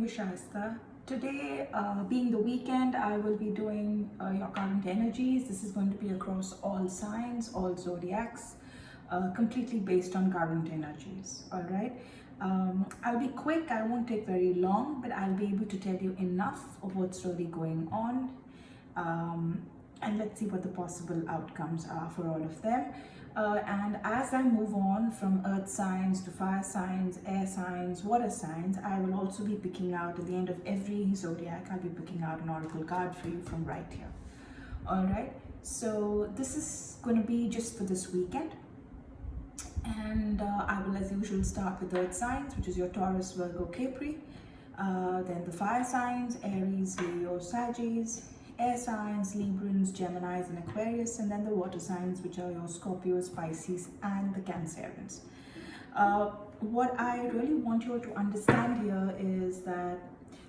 Vishasta. Today, being the weekend, I will be doing your current energies. This is going to be across all signs, all zodiacs, completely based on current energies. All right. I'll be quick. I won't take very long, but I'll be able to tell you enough of what's really going on. And let's see what the possible outcomes are for all of them. And as I move on from earth signs to fire signs, air signs, water signs, I will also be picking out at the end of every zodiac, I'll be picking out an oracle card for you from right here. All right, so this is going to be just for this weekend. And I will, as usual, start with earth signs, which is your Taurus, Virgo, Capri. Then the fire signs, Aries, Leo, Sagittarius. Air signs, Librans, Geminis, and Aquarius, and then the water signs, which are your Scorpios, Pisces, and the Cancerians. What I really want you all to understand here is that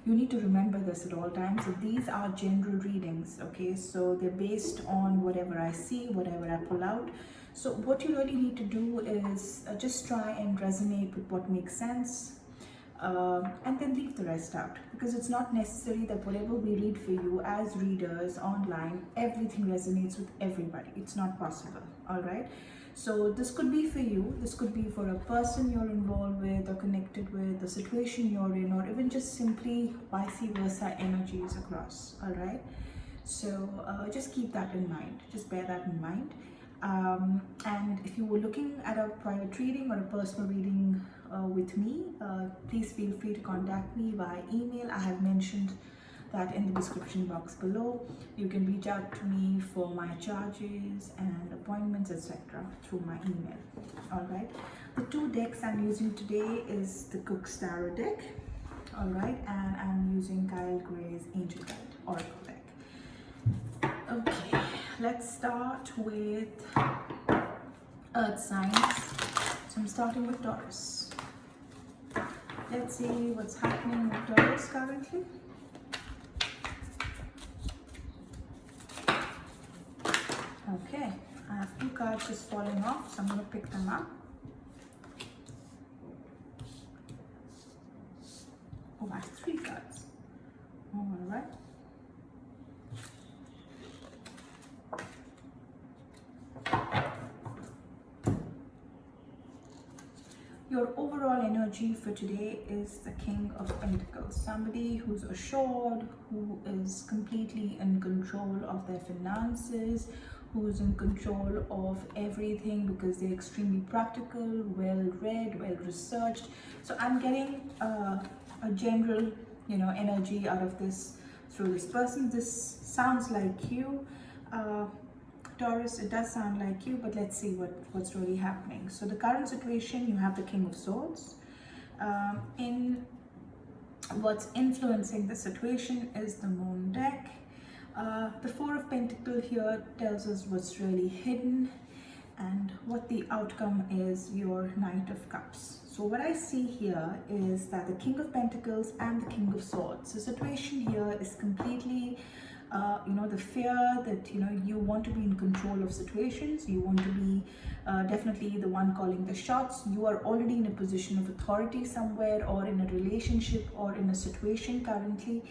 you need to remember this at all times. So these are general readings, okay? So they're based on whatever I see, whatever I pull out. So what you really need to do is just try and resonate with what makes sense. And then leave the rest out, because it's not necessary that whatever we read for you as readers online, everything resonates with everybody. It's not possible. All right, so this could be for you, this could be for a person you're involved with or connected with, the situation you're in, or even just simply vice versa energies across. All right, so just keep that in mind, just bear that in mind. And if you were looking at a private reading or a personal reading with me, please feel free to contact me via email. I have mentioned that in the description box below. You can reach out to me for my charges and appointments, etc. through my email. All right, the two decks I'm using today is the Cook's Tarot deck, all right, and I'm using Kyle Gray's Angel Guide Oracle deck. Okay, let's start with earth signs. So I'm starting with Taurus. Let's see what's happening with Taurus currently. Okay, I have two cards just falling off, so I'm going to pick them up. Oh, I have three cards. All right. Your overall energy for today is the King of Pentacles. Somebody who's assured, who is completely in control of their finances, who's in control of everything because they're extremely practical, well-read, well-researched. So I'm getting a general, energy out of this through this person. This sounds like you. Taurus, it does sound like you, but let's see what's really happening. So the current situation, you have the King of Swords. In what's influencing the situation is the Moon deck. The Four of Pentacles here tells us what's really hidden, and what the outcome is your Knight of Cups. So what I see here is that the King of Pentacles and the King of Swords. The situation here is completely the fear that you want to be in control of situations. You want to be definitely the one calling the shots. You are already in a position of authority somewhere, or in a relationship, or in a situation currently.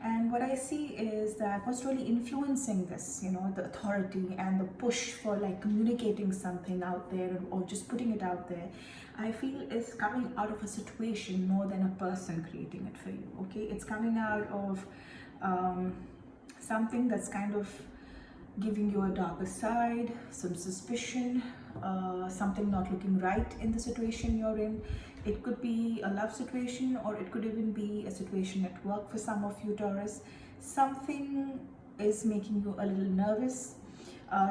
And what I see is that what's really influencing this, the authority and the push for like communicating something out there, or just putting it out there, I feel is coming out of a situation more than a person creating it for you. Okay, it's coming out of something that's kind of giving you a darker side, some suspicion, something not looking right in the situation you're in. It could be a love situation, or it could even be a situation at work for some of you, Taurus. Something is making you a little nervous.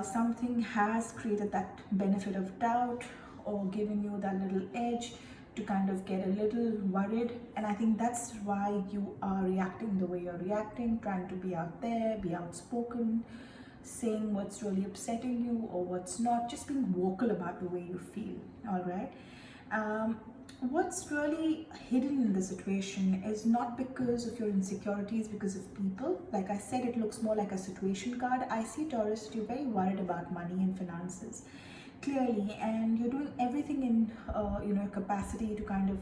Something has created that benefit of doubt, or giving you that little edge to kind of get a little worried. And I think that's why you are reacting the way you're reacting, trying to be out there, be outspoken, saying what's really upsetting you or what's not, just being vocal about the way you feel. All right. What's really hidden in the situation is not because of your insecurities, because of people. Like I said, it looks more like a situation card. I see, Taurus, you're very worried about money and finances, clearly, and you're doing everything in capacity to kind of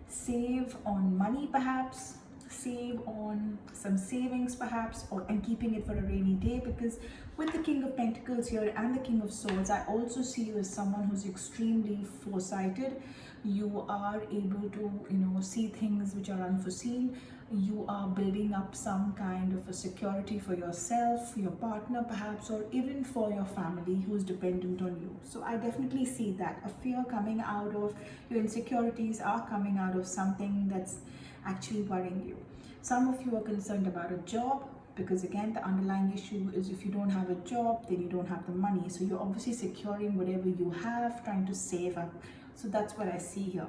save on money, perhaps save on some savings perhaps, and keeping it for a rainy day, because with the King of Pentacles here and the King of Swords, I also see you as someone who's extremely foresighted. You are able to, see things which are unforeseen. You are building up some kind of a security for yourself, for your partner perhaps, or even for your family who's dependent on you. So I definitely see that a fear coming out of your insecurities are coming out of something that's actually worrying you. Some of you are concerned about a job, because again, the underlying issue is if you don't have a job, then you don't have the money. So you're obviously securing whatever you have, trying to save up. So that's what I see here.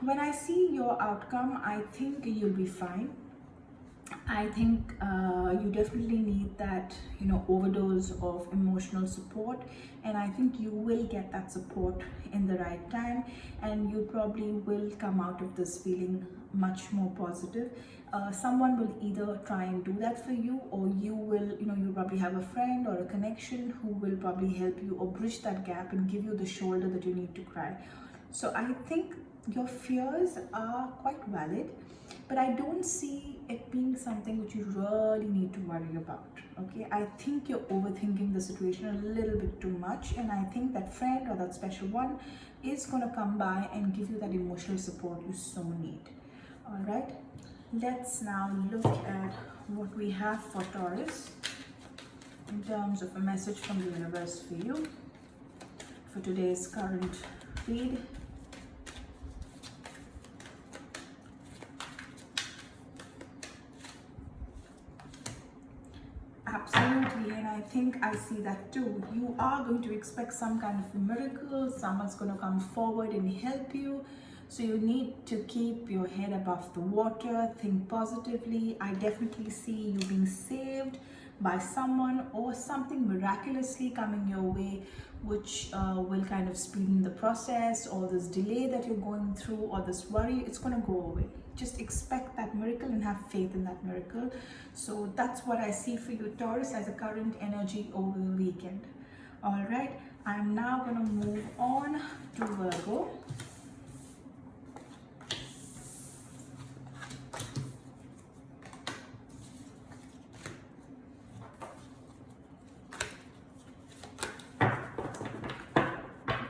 When I see your outcome, I think you'll be fine. I think you definitely need that, overdose of emotional support, and I think you will get that support in the right time, and you probably will come out of this feeling much more positive. Someone will either try and do that for you, or you will, you probably have a friend or a connection who will probably help you or bridge that gap and give you the shoulder that you need to cry. So I think your fears are quite valid, but I don't see it being something which you really need to worry about. Okay, I think you're overthinking the situation a little bit too much, and I think that friend or that special one is going to come by and give you that emotional support you so need. All right, let's now look at what we have for Taurus in terms of a message from the universe for you for today's current read. Absolutely, and I think I see that too. You are going to expect some kind of a miracle. Someone's going to come forward and help you. So you need to keep your head above the water, think positively. I definitely see you being saved by someone or something miraculously coming your way, which will kind of speed the process, or this delay that you're going through, or this worry, it's going to go away. Just expect that miracle and have faith in that miracle. So that's what I see for you, Taurus, as a current energy over the weekend. All right, I'm now going to move on to Virgo.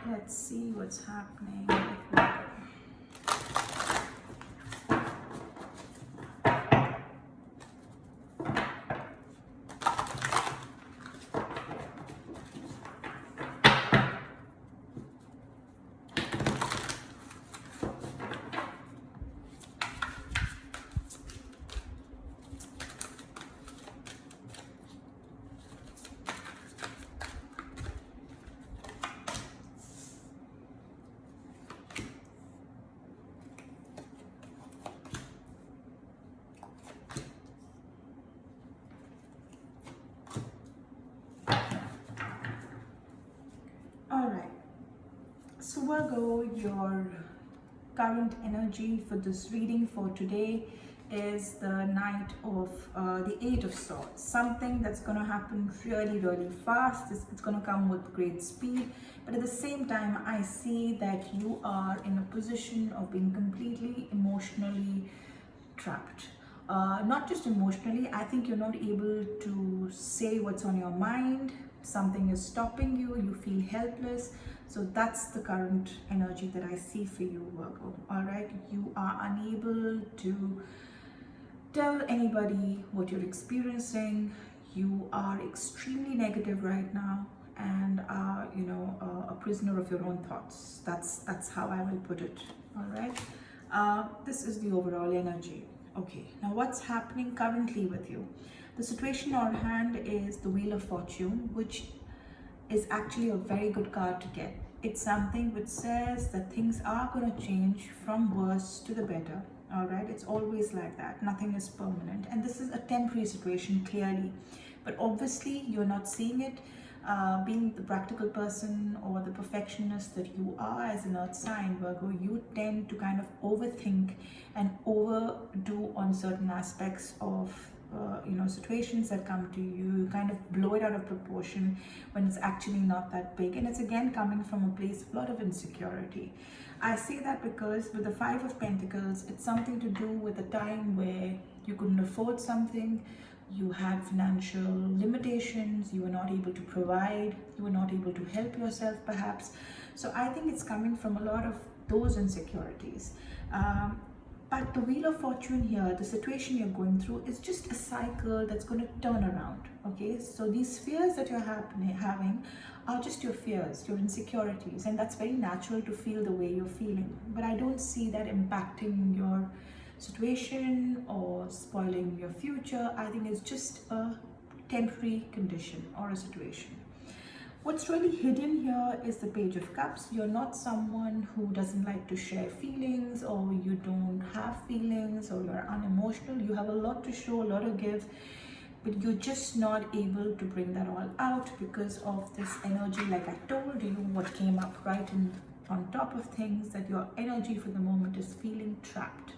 Let's see what's happening with Virgo. Alright, so Virgo, your current energy for this reading for today is the Knight of the Eight of Swords. Something that's going to happen really, really fast. It's going to come with great speed, but at the same time, I see that you are in a position of being completely emotionally trapped. Not just emotionally, I think you're not able to say what's on your mind. Something is stopping you, you feel helpless. So that's the current energy that I see for you, Virgo. All right, you are unable to tell anybody what you're experiencing. You are extremely negative right now, and are, a prisoner of your own thoughts. That's how I will put it. All right, this is the overall energy. Okay, now what's happening currently with you? The situation on hand is the Wheel of Fortune, which is actually a very good card to get. It's something which says that things are going to change from worse to the better. All right, it's always like that. Nothing is permanent, and this is a temporary situation, clearly. But obviously, you're not seeing it. Being the practical person or the perfectionist that you are as an earth sign, Virgo, you tend to kind of overthink and overdo on certain aspects of situations that come to you. You kind of blow it out of proportion when it's actually not that big, and it's again coming from a place of a lot of insecurity. I say that because with the Five of Pentacles, it's something to do with a time where you couldn't afford something, you had financial limitations, you were not able to provide, you were not able to help yourself perhaps. So I think it's coming from a lot of those insecurities. But the Wheel of Fortune here, the situation you're going through, is just a cycle that's going to turn around. Okay, so these fears that you're having are just your fears, your insecurities, and that's very natural to feel the way you're feeling. But I don't see that impacting your situation or spoiling your future. I think it's just a temporary condition or a situation. What's really hidden here is the Page of Cups. You're not someone who doesn't like to share feelings, or you don't have feelings, or you're unemotional. You have a lot to show, a lot to give, but you're just not able to bring that all out because of this energy. Like I told you, what came up on top of things, that your energy for the moment is feeling trapped,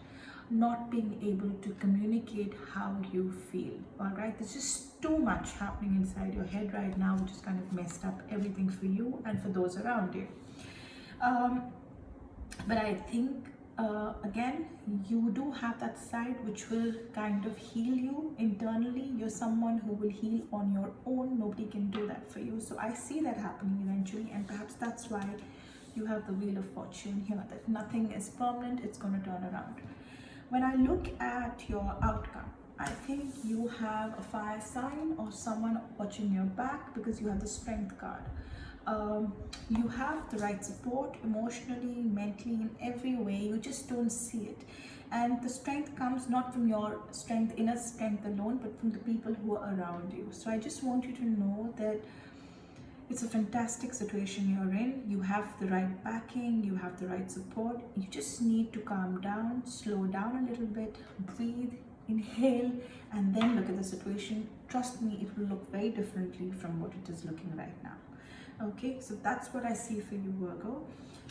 not being able to communicate how you feel. All right, there's just too much happening inside your head right now, which has kind of messed up everything for you and for those around you. But I think again, you do have that side which will kind of heal you internally. You're someone who will heal on your own. Nobody can do that for you. So I see that happening eventually, and perhaps that's why you have the Wheel of Fortune here, that nothing is permanent, it's going to turn around. When I look at your outcome, I think you have a fire sign or someone watching your back, because you have the Strength card. You have the right support emotionally, mentally, in every way. You just don't see it. And the strength comes not from your strength, inner strength alone, but from the people who are around you. So I just want you to know that it's a fantastic situation you're in. You have the right backing, you have the right support. You just need to calm down, slow down a little bit, breathe, inhale, and then look at the situation. Trust me, it will look very differently from what it is looking right now. Okay, so that's what I see for you, Virgo.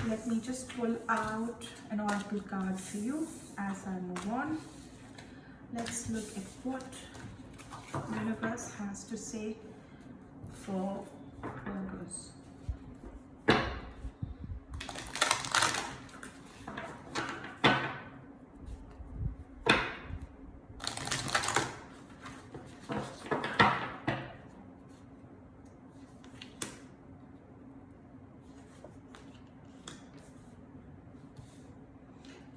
Let me just pull out an oracle card for you as I move on. Let's look at what the universe has to say for Virgos.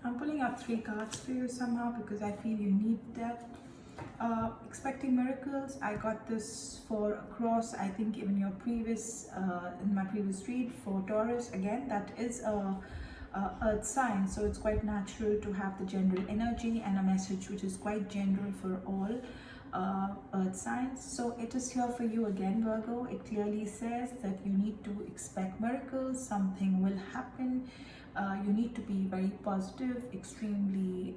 I'm pulling out 3 cards for you somehow because I feel you need that. Expecting miracles. I got this for across, I think, even your previous in my previous read for Taurus. Again, that is a earth sign, so it's quite natural to have the general energy and a message which is quite general for all earth signs. So it is here for you again, Virgo. It clearly says that you need to expect miracles. Something will happen. You need to be very positive, extremely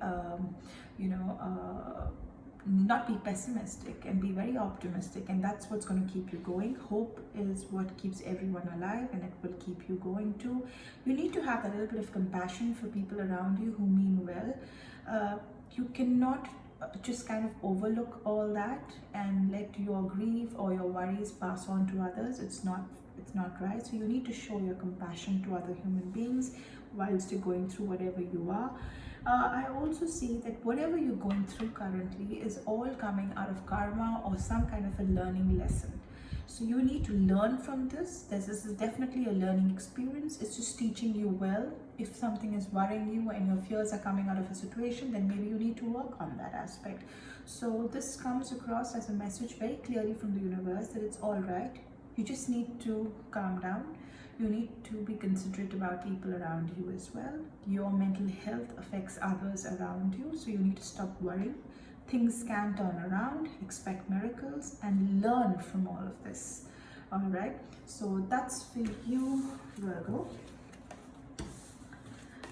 not be pessimistic, and be very optimistic, and that's what's going to keep you going. Hope is what keeps everyone alive, and it will keep you going too. You need to have a little bit of compassion for people around you who mean well. You cannot just kind of overlook all that and let your grief or your worries pass on to others. It's not right. So you need to show your compassion to other human beings whilst you're going through whatever you are. I also see that whatever you're going through currently is all coming out of karma or some kind of a learning lesson. So you need to learn from this. This is definitely a learning experience. It's just teaching you well. If something is worrying you and your fears are coming out of a situation, then maybe you need to work on that aspect. So this comes across as a message very clearly from the universe that it's all right. You just need to calm down. You need to be considerate about people around you as well. Your mental health affects others around you, so you need to stop worrying. Things can turn around, expect miracles, and learn from all of this. All right, so that's for you, Virgo.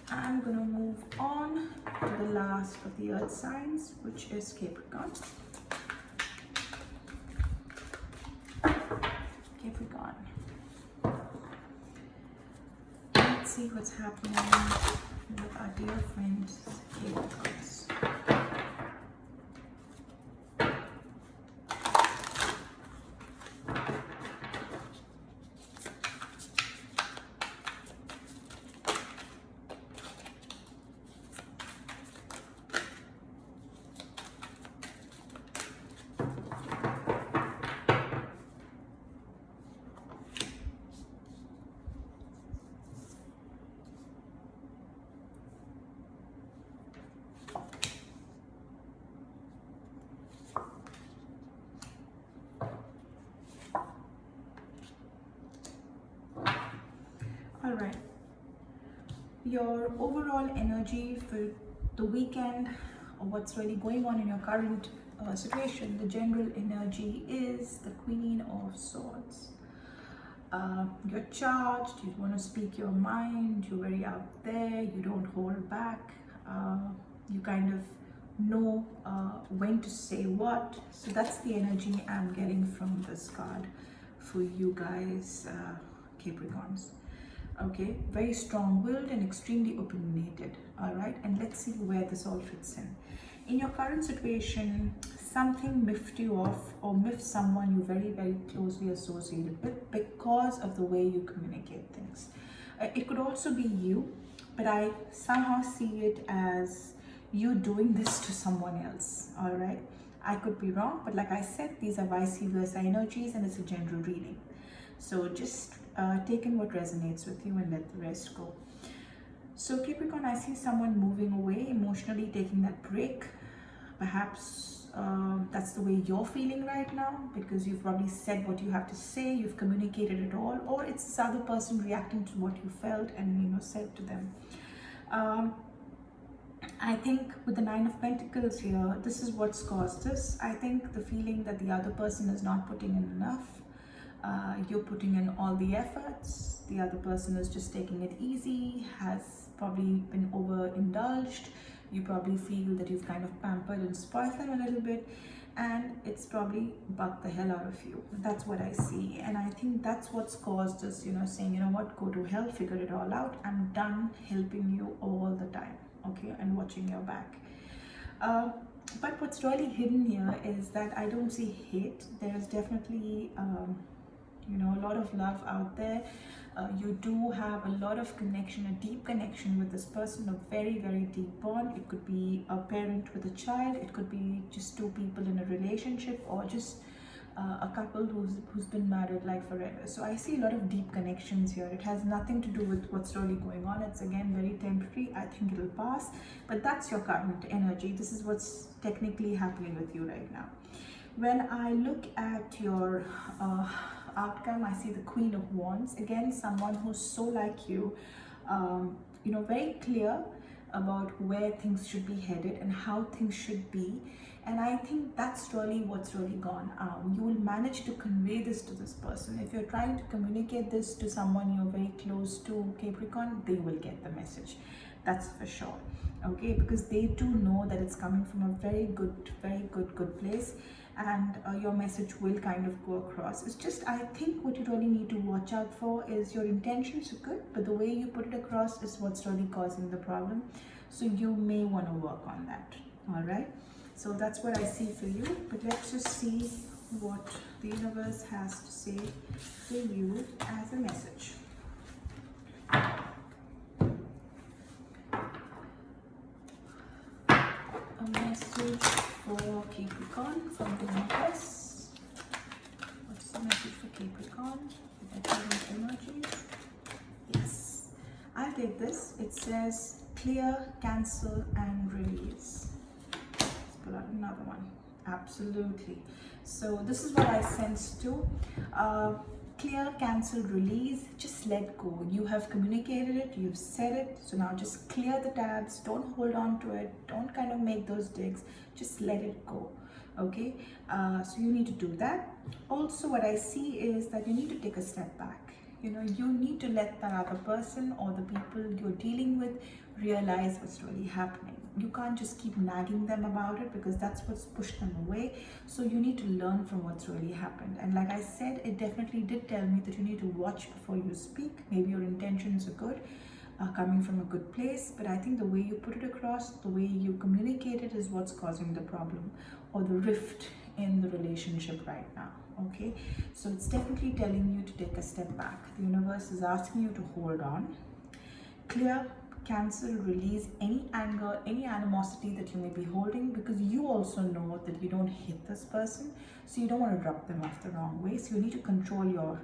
I'm going to move on to the last of the earth signs, which is Capricorn. Capricorn. Let's see what's happening with our dear friends, Capricorns. Your overall energy for the weekend, or what's really going on in your current situation, the general energy is the Queen of Swords. You're charged, you want to speak your mind, you're very out there, you don't hold back, you kind of know when to say what. So that's the energy I'm getting from this card for you guys, Capricorns. Okay, very strong-willed and extremely opinionated. All right, and let's see where this all fits in your current situation. Something miffed you off, or miffed someone you very, very closely associated with because of the way you communicate things. It could also be you, but I somehow see it as you doing this to someone else. All right, I could be wrong, but like I said, these are vice versa energies and it's a general reading. So just take in what resonates with you and let the rest go. So Capricorn, I see someone moving away emotionally, taking that break. Perhaps that's the way you're feeling right now, because you've probably said what you have to say, you've communicated it all, or it's this other person reacting to what you felt and said to them. I think with the Nine of Pentacles here, this is what's caused this. I think the feeling that the other person is not putting in enough. You're putting in all the efforts, the other person is just taking it easy, has probably been overindulged. You probably feel that you've kind of pampered and spoiled them a little bit, and it's probably bugged the hell out of you. That's what I see, and I think that's what's caused us, saying, you know what, go to hell, figure it all out. I'm done helping you all the time, okay, and watching your back. But what's really hidden here is that I don't see hate. There's definitely a lot of love out there. You do have a lot of connection, a deep connection with this person, a very, very deep bond. It could be a parent with a child, it could be just two people in a relationship, or just a couple who's been married like forever. So I see a lot of deep connections here. It has nothing to do with what's really going on. It's again very temporary. I think it'll pass, but that's your current energy. This is what's technically happening with you right now. When I look at your outcome, I see the Queen of Wands. Again, someone who's so like you, very clear about where things should be headed and how things should be. And I think that's really what's really gone. You will manage to convey this to this person. If you're trying to communicate this to someone you're very close to, Capricorn, they will get the message. That's for sure. Okay, because they do know that it's coming from a very good place, and your message will kind of go across. It's just, I think what you really need to watch out for is your intentions are good, but the way you put it across is what's really causing the problem. So you may want to work on that. All right, so that's what I see for you. But let's just see what the universe has to say for you as a message. A message for Capricorn from the universe. What's the message for Capricorn? The current energies. Yes, I'll take this. It says clear, cancel, and release. Let's pull out another one. Absolutely. So this is what I sense too. Clear, cancel, release. Just let go. You have communicated it, you've said it, so now just clear the tabs. Don't hold on to it, don't kind of make those digs, just let it go. Okay, so you need to do that. Also, what I see is that you need to take a step back. You need to let that other person or the people you're dealing with realize what's really happening. You can't just keep nagging them about it, because that's what's pushed them away. So you need to learn from what's really happened. And like I said, it definitely did tell me that you need to watch before you speak. Maybe your intentions are good, coming from a good place, but I think the way you put it across, the way you communicate it, is what's causing the problem or the rift in the relationship right now. Okay, so it's definitely telling you to take a step back. The universe is asking you to hold on, clear, cancel, release any anger, any animosity that you may be holding, because you also know that you don't hate this person, so you don't want to rub them off the wrong way. So you need to control your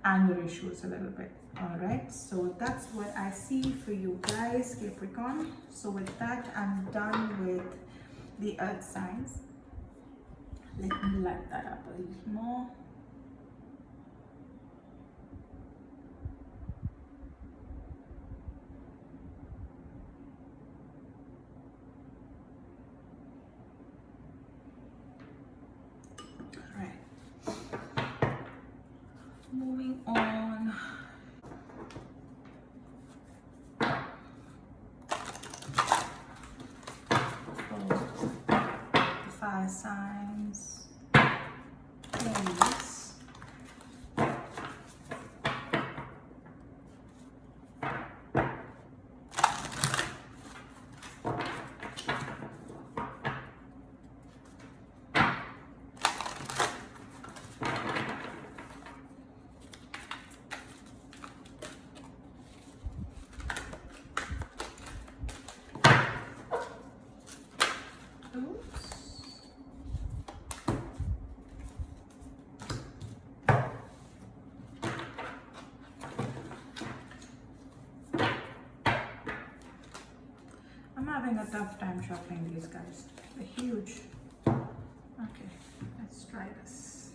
anger issues a little bit. All right, so that's what I see for you guys, Capricorn. So with that, I'm done with the earth signs. Let me light that up a little more. signs. Aries. I'm having a tough time shuffling these guys. They're huge. Okay, let's try this.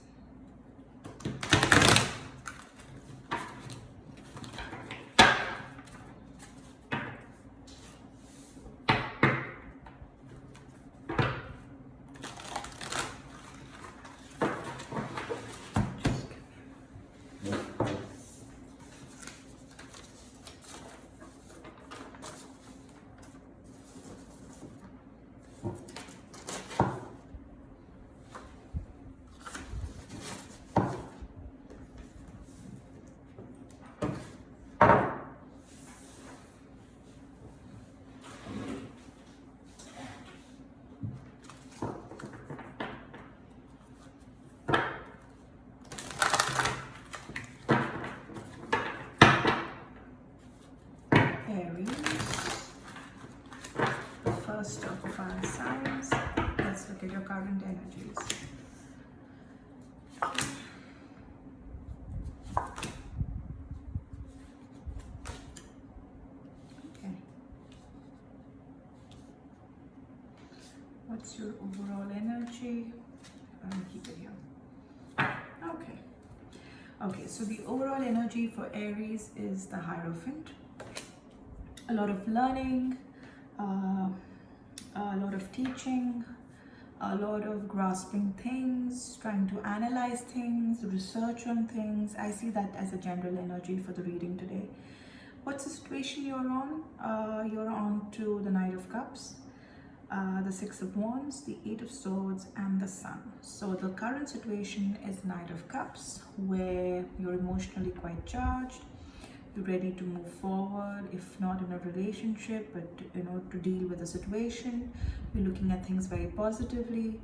Aries, the first of the fire signs. Let's look at your current energies. Okay. What's your overall energy? I'll keep it here. Okay. Okay, so the overall energy for Aries is the Hierophant. A lot of learning, a lot of teaching, a lot of grasping things, trying to analyze things, research on things. I see that as a general energy for the reading today. What's the situation you're on? You're on to the Knight of Cups, the Six of Wands, the Eight of Swords, and the Sun. So the current situation is Knight of Cups, where you're emotionally quite charged. You're ready to move forward, if not in a relationship, but to deal with a situation. You're looking at things very positively.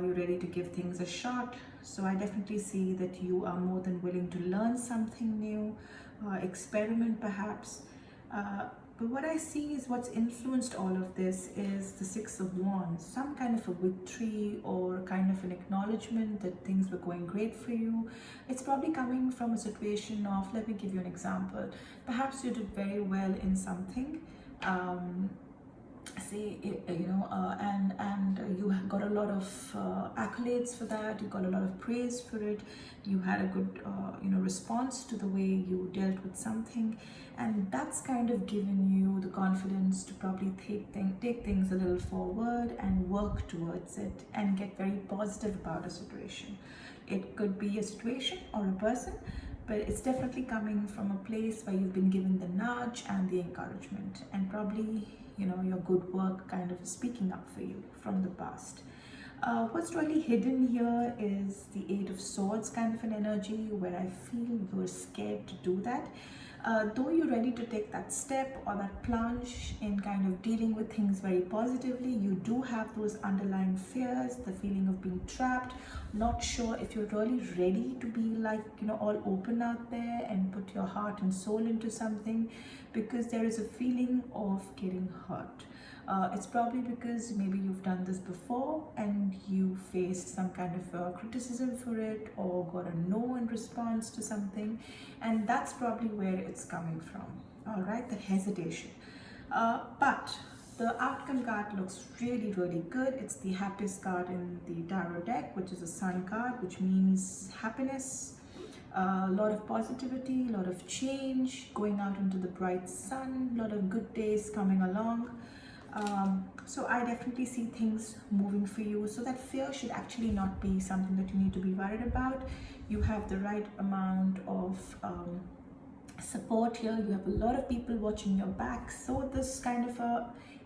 You're ready to give things a shot. So I definitely see that you are more than willing to learn something new, experiment perhaps. But what I see is what's influenced all of this is the Six of Wands, some kind of a victory or kind of an acknowledgement that things were going great for you. It's probably coming from a situation of, let me give you an example. Perhaps you did very well in something, and you got a lot of accolades for that. You got a lot of praise for it. You had a good response to the way you dealt with something, and that's kind of given you the confidence to probably take things a little forward and work towards it and get very positive about a situation. It could be a situation or a person, but it's definitely coming from a place where you've been given the nudge and the encouragement, and probably your good work kind of speaking up for you from the past. What's really hidden here is the Eight of Swords kind of an energy, where I feel you're scared to do that. Though you're ready to take that step or that plunge in kind of dealing with things very positively, you do have those underlying fears, the feeling of being trapped, not sure if you're really ready to be all open out there and put your heart and soul into something, because there is a feeling of getting hurt. It's probably because maybe you've done this before and you faced some kind of criticism for it, or got a no in response to something, and that's probably where it's coming from. All right, the hesitation. But the outcome card looks really, really good. It's the happiest card in the tarot deck, which is a Sun card, which means happiness, a lot of positivity, a lot of change, going out into the bright sun, a lot of good days coming along. So I definitely see things moving for you. So that fear should actually not be something that you need to be worried about. You have the right amount of support here. You have a lot of people watching your back. So this kind of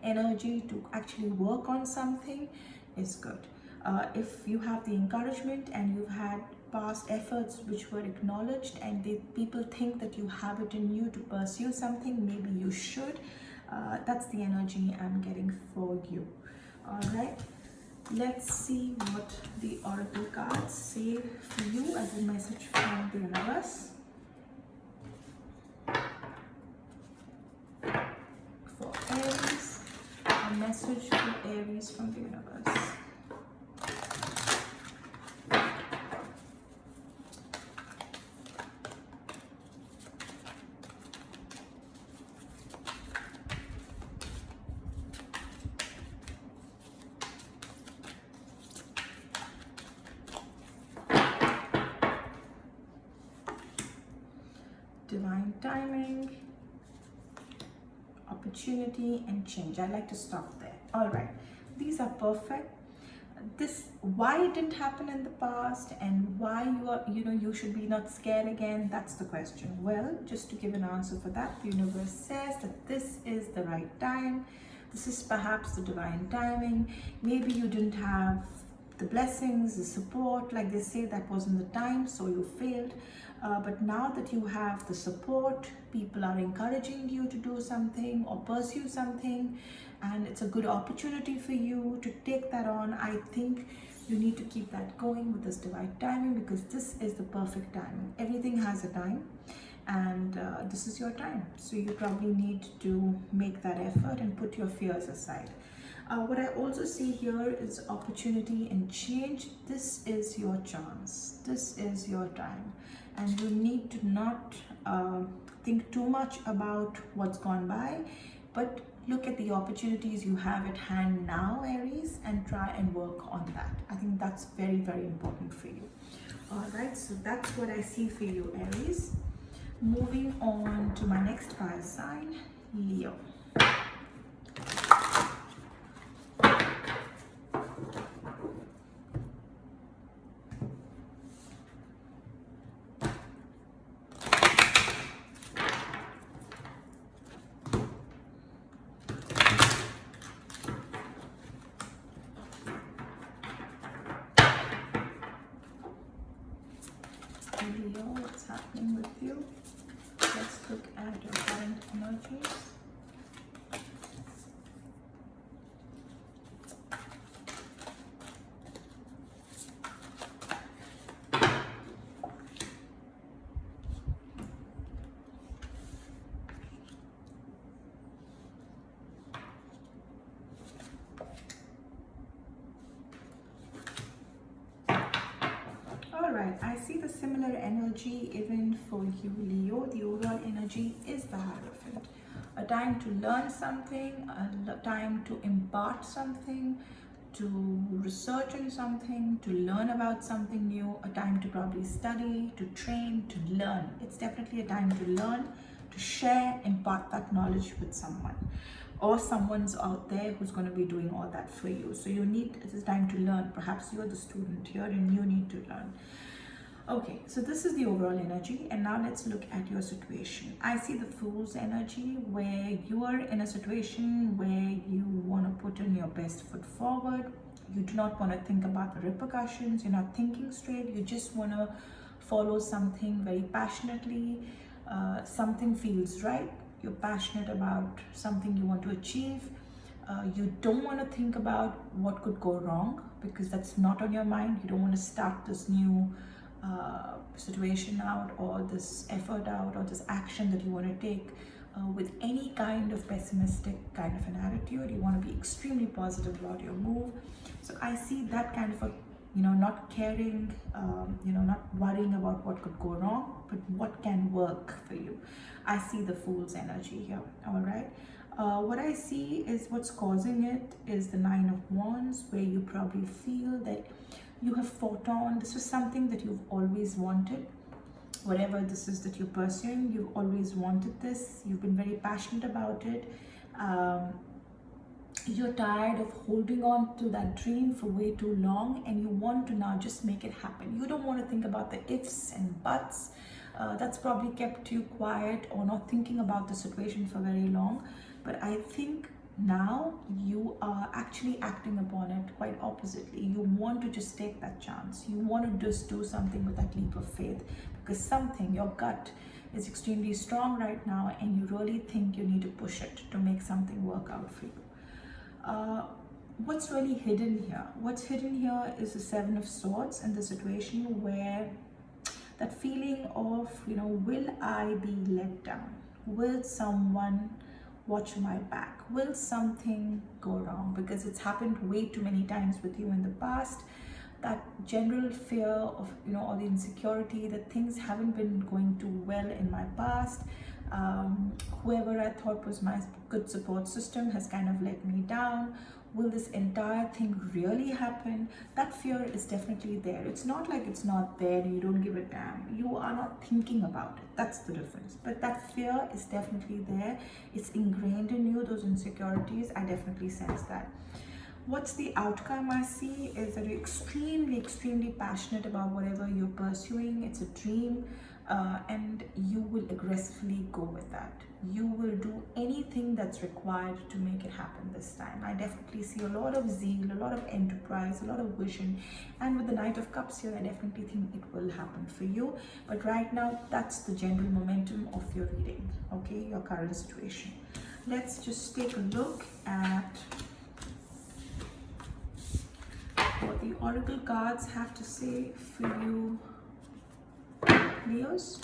energy to actually work on something is good. If you have the encouragement and you've had past efforts which were acknowledged, and people think that you have it in you to pursue something, maybe you should. That's the energy I'm getting for you. All right, let's see what the oracle cards say for you as a message from the universe. For Aries, a message for Aries from the universe. Divine timing, opportunity, and change. I like to stop there. All right, these are perfect. Why it didn't happen in the past and why you should be not scared again, that's the question. Well, just to give an answer for that, the universe says that this is the right time. This is perhaps the divine timing. Maybe you didn't have the blessings, the support, like they say, that wasn't the time, so you failed. But now that you have the support, people are encouraging you to do something or pursue something, and it's a good opportunity for you to take that on. I think you need to keep that going with this divine timing, because this is the perfect timing. Everything has a time, and this is your time. So you probably need to make that effort and put your fears aside. What I also see here is opportunity and change. This is your chance. This is your time. And you need to not think too much about what's gone by, but look at the opportunities you have at hand now, Aries, and try and work on that. I think that's very, very important for you. All right, so that's what I see for you, Aries. Moving on to my next fire sign, Leo. Leo, what's happening with you? Let's look at your current energies. Alright, I see the similar energy even for you, Leo. The overall energy is the Hierophant. A time to learn something, a time to impart something, to research on something, to learn about something new, a time to probably study, to train, to learn. It's definitely a time to learn, to share, impart that knowledge with someone. Or someone's out there who's going to be doing all that for you. So it's time to learn. Perhaps you're the student here and you need to learn. Okay, so this is the overall energy, and now let's look at your situation. I see the Fool's energy, where you are in a situation where you want to put in your best foot forward. You do not want to think about the repercussions. You're not thinking straight. You just want to follow something very passionately. Something feels right. You're passionate about something you want to achieve. You don't want to think about what could go wrong, because that's not on your mind. You don't want to start this new situation out, or this effort out, or this action that you want to take with any kind of pessimistic kind of an attitude. You want to be extremely positive about your move. So I see that kind of a, not caring, not worrying about what could go wrong, but what can work for you. I see the Fool's energy here. All right. What I see is what's causing it is the Nine of Wands, where you probably feel that you have fought on. This is something that you've always wanted. Whatever this is that you're pursuing, you've always wanted this. You've been very passionate about it. You're tired of holding on to that dream for way too long, and you want to now just make it happen. You don't want to think about the ifs and buts. That's probably kept you quiet or not thinking about the situation for very long. But I think Now you are actually acting upon it quite oppositely. You want to just take that chance. You want to just do something with that leap of faith, because something, your gut is extremely strong right now, and you really think you need to push it to make something work out for you. What's really hidden here? What's hidden here is the Seven of Swords and the situation where that feeling of, will I be let down? Will someone watch my back? Will something go wrong? Because it's happened way too many times with you in the past. That general fear of, or the insecurity that things haven't been going too well in my past. Whoever I thought was my good support system has kind of let me down. Will this entire thing really happen? That fear is definitely there. It's not like it's not there and you don't give a damn. You are not thinking about it. That's the difference. But that fear is definitely there. It's ingrained in you, those insecurities. I definitely sense that. What's the outcome I see is that you're extremely, extremely passionate about whatever you're pursuing. It's a dream, and you will aggressively go with that. You will do anything that's required to make it happen this time. I definitely see a lot of zeal, a lot of enterprise, a lot of vision. And with the Knight of Cups here, I definitely think it will happen for you. But right now, that's the general momentum of your reading, okay, your current situation. Let's just take a look at what the oracle cards have to say for you, Leos.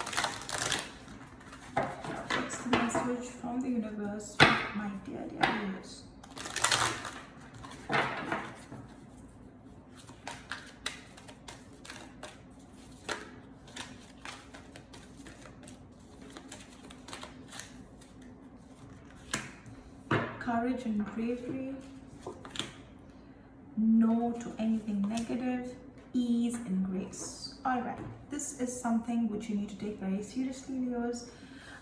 What's the message from the universe for my dear Leos? Courage and bravery. No to anything negative. Ease and grace. All right, this is something which you need to take very seriously, Leos.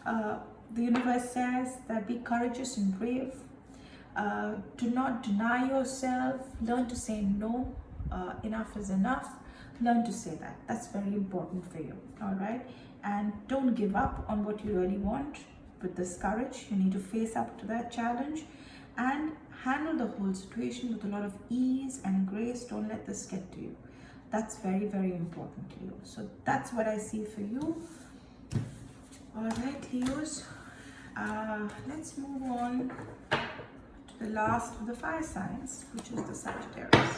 The universe says that be courageous and brave. Do not deny yourself. Learn to say no. Enough is enough. Learn to say that. That's very important for you. All right, and don't give up on what you really want. With this courage, you need to face up to that challenge and handle the whole situation with a lot of ease and grace. Don't let this get to you. That's very, very important, Leo. So that's what I see for you. All right, Leos. Let's move on to the last of the fire signs, which is the Sagittarius.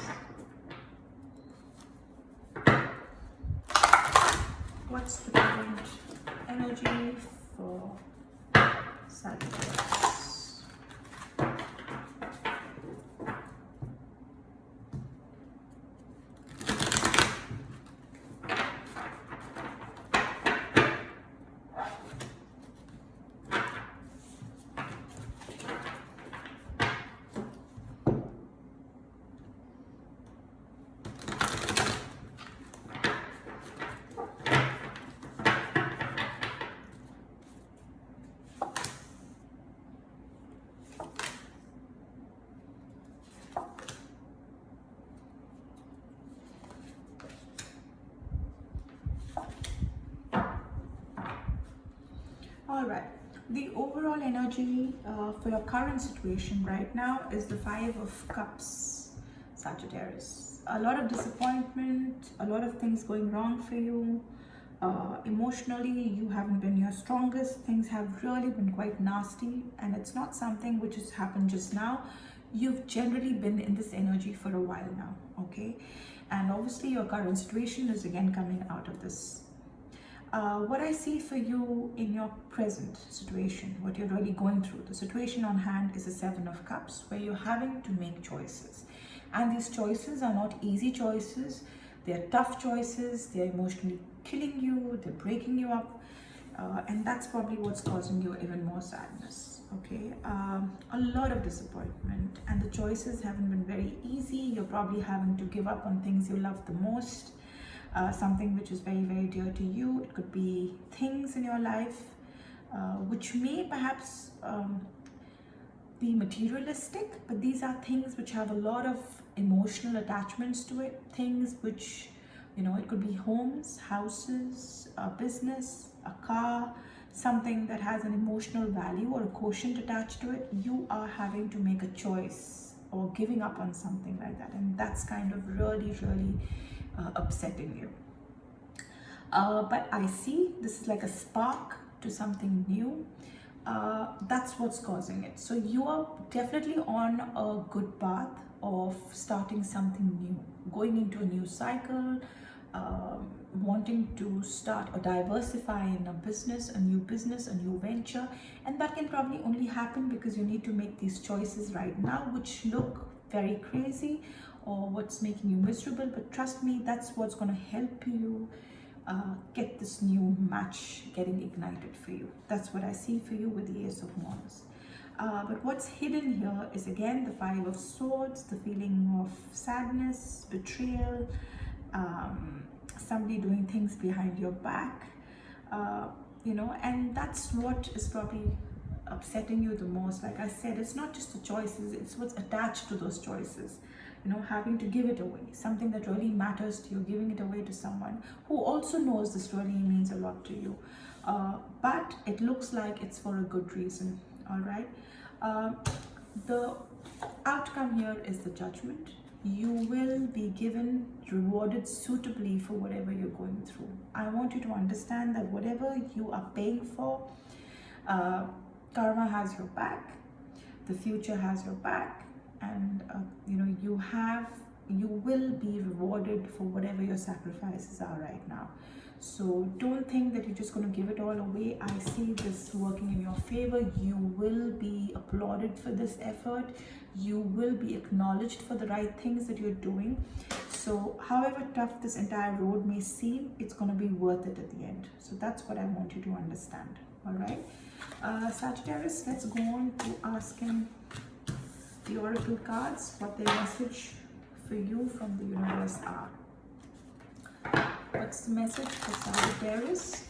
What's the current energy for Sagittarius? All right, the overall energy for your current situation right now is the Five of Cups, Sagittarius. A lot of disappointment, a lot of things going wrong for you. Emotionally, you haven't been your strongest. Things have really been quite nasty, and it's not something which has happened just now. You've generally been in this energy for a while now, okay? And obviously your current situation is again coming out of this. What I see for you in your present situation, what you're really going through, the situation on hand is a Seven of Cups, where you're having to make choices. And these choices are not easy choices. They're tough choices. They're emotionally killing you. They're breaking you up. And that's probably what's causing you even more sadness. Okay, a lot of disappointment, and the choices haven't been very easy. You're probably having to give up on things you love the most. Something which is very, very dear to you. It could be things in your life which may perhaps be materialistic, but these are things which have a lot of emotional attachments to it. Things which, it could be homes, houses, a business, a car, something that has an emotional value or a quotient attached to it, you are having to make a choice or giving up on something like that, and that's kind of really upsetting you. But I see this is like a spark to something new. That's what's causing it. So you are definitely on a good path of starting something new, going into a new cycle, wanting to start or diversify in a business, a new venture. And that can probably only happen because you need to make these choices right now, which look very crazy or what's making you miserable. But trust me, that's what's going to help you get this new match getting ignited for you. That's what I see for you with the Ace of Wands. But what's hidden here is again the Five of Swords, the feeling of sadness, betrayal, somebody doing things behind your back, and that's what is probably upsetting you the most. Like I said, it's not just the choices, it's what's attached to those choices. Having to give it away, something that really matters to you, giving it away to someone who also knows this really means a lot to you. But it looks like it's for a good reason, all right? The outcome here is the Judgment. You will be rewarded suitably for whatever you're going through. I want you to understand that whatever you are paying for, karma has your back, the future has your back, and you will be rewarded for whatever your sacrifices are right now. So don't think that you're just going to give it all away. I see this working in your favor. You will be applauded for this effort. You will be acknowledged for the right things that you're doing. So however tough this entire road may seem, it's going to be worth it at the end. So that's what I want you to understand. All right, Sagittarius, let's go on to asking the oracle cards what their message for you from the universe are. What's the message for Sagittarius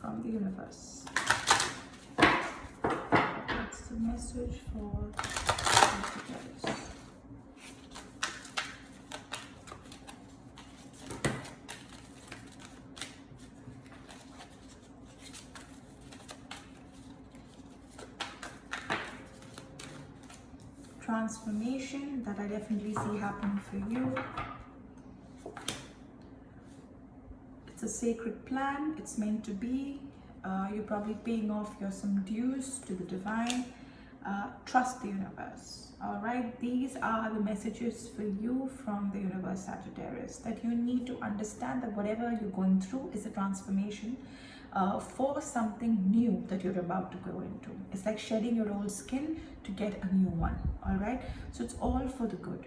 from the universe? What's the message for Sagittarius? Transformation that I definitely see happening for you. It's a sacred plan. It's meant to be. You're probably paying off some dues to the divine. Trust the universe. All right. These are the messages for you from the universe, Sagittarius. That you need to understand that whatever you're going through is a transformation for something new that you're about to go into. It's like shedding your old skin to get a new one. All right. So it's all for the good.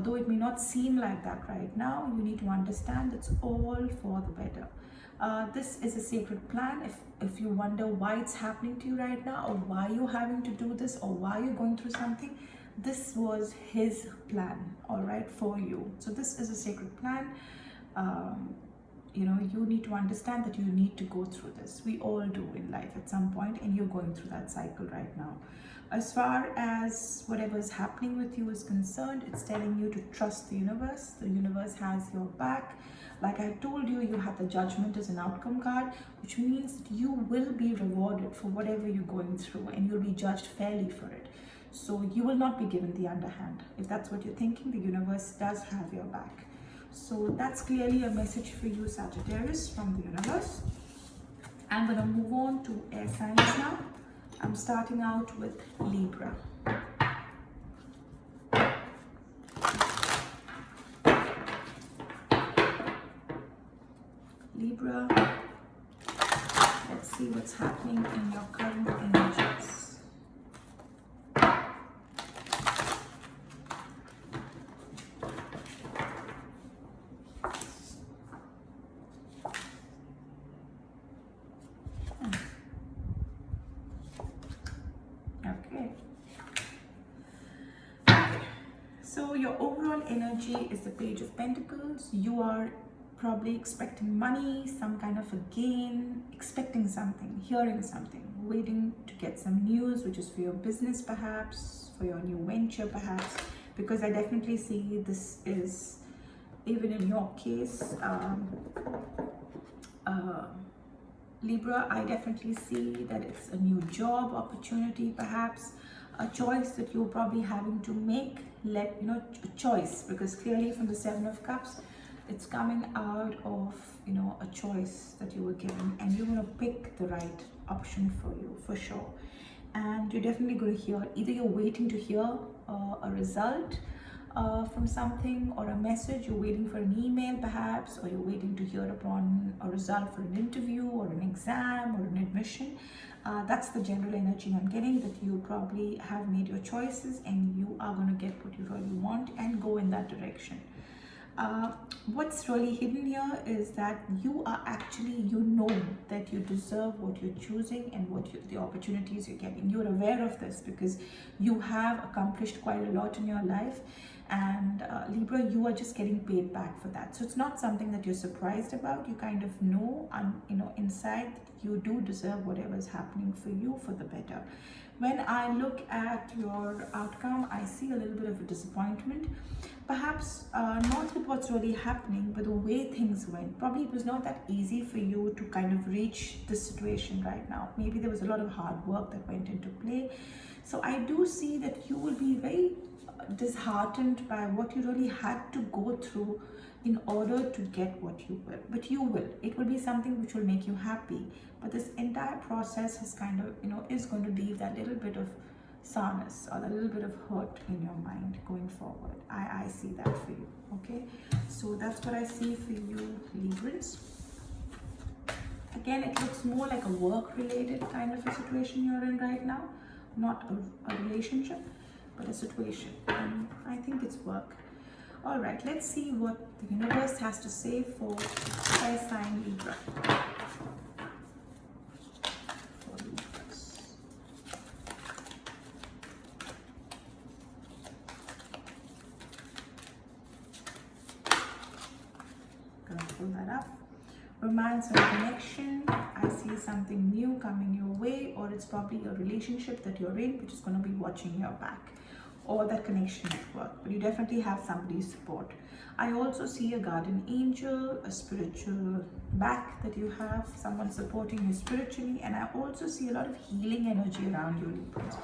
Though it may not seem like that right now, you need to understand it's all for the better. This is a sacred plan. If you wonder why it's happening to you right now, or why you're having to do this, or why you're going through something, this was his plan, all right, for you. So this is a sacred plan. You need to understand that you need to go through this. We all do in life at some point, and you're going through that cycle right now. As far as whatever is happening with you is concerned, it's telling you to trust the universe. The universe has your back. Like I told you, you have the Judgment as an outcome card, which means that you will be rewarded for whatever you're going through, and you'll be judged fairly for it. So you will not be given the underhand. If that's what you're thinking, the universe does have your back. So that's clearly a message for you, Sagittarius, from the universe. I'm going to move on to air signs now. I'm starting out with Libra. Libra, let's see what's happening in your current energies. So your overall energy is the Page of Pentacles. You are probably expecting money, some kind of a gain, expecting something, hearing something, waiting to get some news, which is for your business perhaps, for your new venture perhaps, because I definitely see this is, even in your case, Libra, I definitely see that it's a new job opportunity, perhaps a choice that you're probably having to make, a choice, because clearly from the Seven of Cups, it's coming out of, a choice that you were given, and you're going to pick the right option for you, for sure. And you're definitely going to hear, either you're waiting to hear a result from something, or a message, you're waiting for an email perhaps, or you're waiting to hear upon a result for an interview or an exam or an admission. That's the general energy I'm getting, that you probably have made your choices and you are going to get what you really want and go in that direction. What's really hidden here is that you are actually, that you deserve what you're choosing and the opportunities you're getting. You're aware of this because you have accomplished quite a lot in your life, and Libra, you are just getting paid back for that. So it's not something that you're surprised about. You kind of know, inside, that you do deserve whatever is happening for you for the better. When I look at your outcome, I see a little bit of a disappointment. Perhaps not with what's really happening, but the way things went. Probably it was not that easy for you to kind of reach this situation right now. Maybe there was a lot of hard work that went into play. So I do see that you will be very disheartened by what you really had to go through in order to get what you will. But you will. It will be something which will make you happy. But this entire process is kind of, is going to leave that little bit of sourness or a little bit of hurt in your mind going forward. I see that for you. Okay, so that's what I see for you, Librans. Again, it looks more like a work related kind of a situation you're in right now, not a relationship, but a situation. And I think it's work. All right, let's see what the universe has to say for fire sign Libra. Pull that up. Romance or connection. I see something new coming your way, or it's probably a relationship that you're in which is going to be watching your back, or that connection at work. But you definitely have somebody's support. I also see a guardian angel, a spiritual back that you have, someone supporting you spiritually, and I also see a lot of healing energy around you, Libra.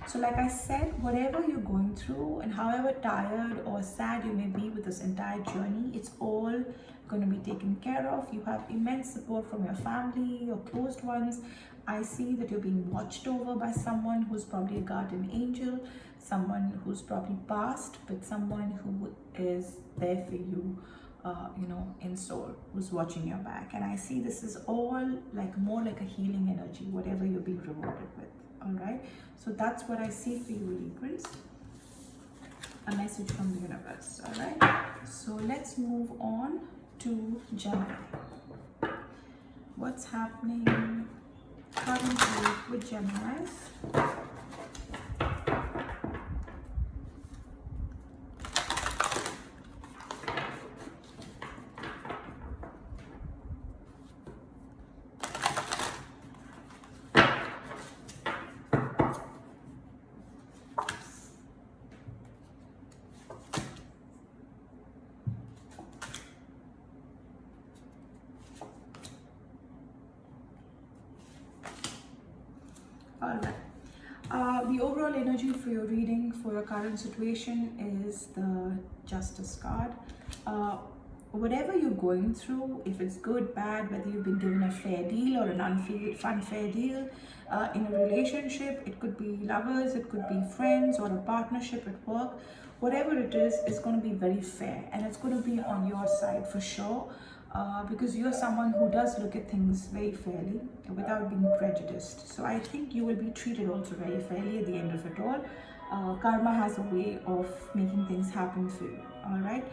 So like I said, whatever you're going through and however tired or sad you may be with this entire journey, it's all going to be taken care of. You have immense support from your family, your closed ones. I see that you're being watched over by someone who's probably a guardian angel, someone who's probably passed, but someone who is there for you, in soul, who's watching your back. And I see this is all more like a healing energy, whatever you're being rewarded with. All right, so that's what I see for you, Librans. A message from the universe. All right, so let's move on to Gemini. What's happening currently with Geminis? Alright, the overall energy for your reading for your current situation is the Justice card. Whatever you're going through, if it's good, bad, whether you've been given a fair deal or an unfair deal in a relationship, it could be lovers, it could be friends, or a partnership at work, whatever it is going to be very fair, and it's going to be on your side for sure. Because you're someone who does look at things very fairly without being prejudiced. So I think you will be treated also very fairly at the end of it all. Karma has a way of making things happen for you. All right.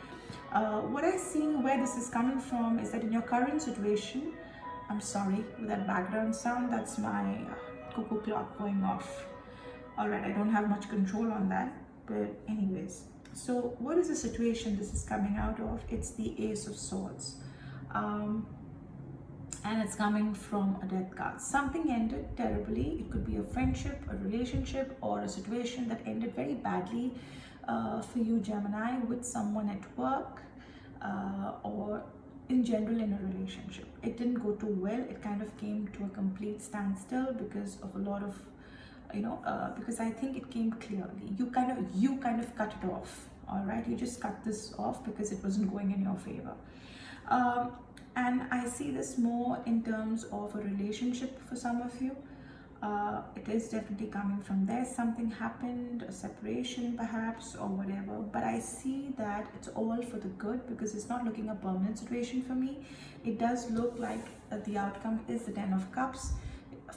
What I see where this is coming from is that in your current situation, I'm sorry with that background sound, that's my cuckoo clock going off. All right, I don't have much control on that, but anyways. So what is the situation this is coming out of? It's the Ace of Swords. And it's coming from a death card. Something ended terribly. It could be a friendship, a relationship, or a situation that ended very badly for you, Gemini, with someone at work, or in general in a relationship. It didn't go too well. It kind of came to a complete standstill because of a lot of, because I think it came clearly. You kind of cut it off. All right, you just cut this off because it wasn't going in your favor. And I see this more in terms of a relationship for some of you. It is definitely coming from there. Something happened, a separation perhaps, or whatever. But I see that it's all for the good because it's not looking a permanent situation for me. It does look like the outcome is the Ten of Cups.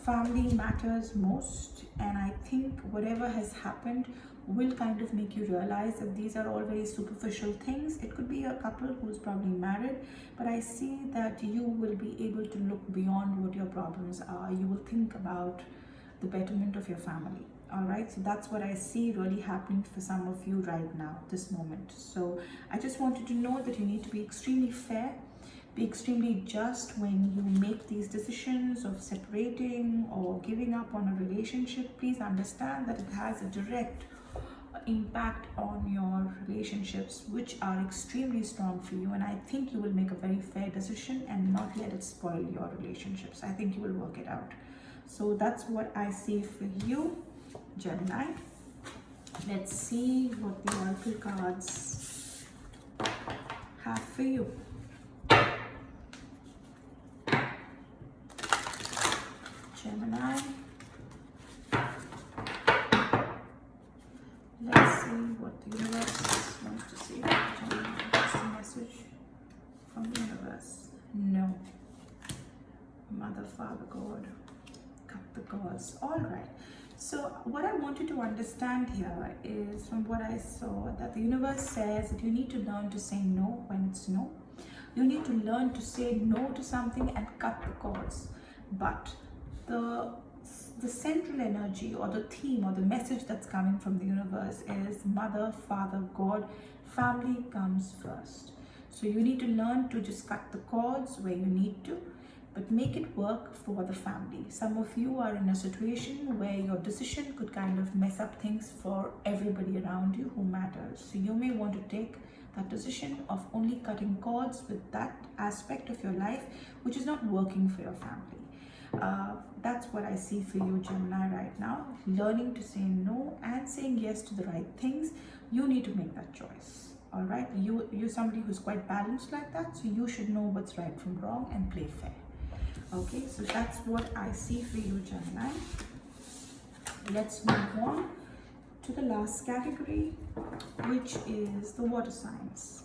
Family matters most, and I think whatever has happened will kind of make you realize that these are all very superficial things. It could be a couple who's probably married, but I see that you will be able to look beyond what your problems are. You will think about the betterment of your family. All right, so that's what I see really happening for some of you right now, this moment. So I just wanted to know that you need to be extremely fair, be extremely just when you make these decisions of separating or giving up on a relationship. Please understand that it has a direct impact on your relationships, which are extremely strong for you, and I think you will make a very fair decision and not let it spoil your relationships. I think you will work it out. So that's what I see for you, Gemini. Let's see what the oracle cards have for you. Gemini. Let's see what the universe wants to say. Gemini, what's the message from the universe? No. Mother, Father, God. Cut the cords. All right. So what I want you to understand here is, from what I saw, that the universe says that you need to learn to say no when it's no. You need to learn to say no to something and cut the cords. But the central energy or the theme or the message that's coming from the universe is Mother, Father, God. Family comes first. So you need to learn to just cut the cords where you need to, but make it work for the family. Some of you are in a situation where your decision could kind of mess up things for everybody around you who matters. So you may want to take that decision of only cutting cords with that aspect of your life which is not working for your family. That's what I see for you, Gemini, right now. Learning to say no and saying yes to the right things. You need to make that choice. All right, you're somebody who's quite balanced like that, so you should know what's right from wrong and play fair. Okay, so that's what I see for you, Gemini. Let's move on to the last category, which is the water signs.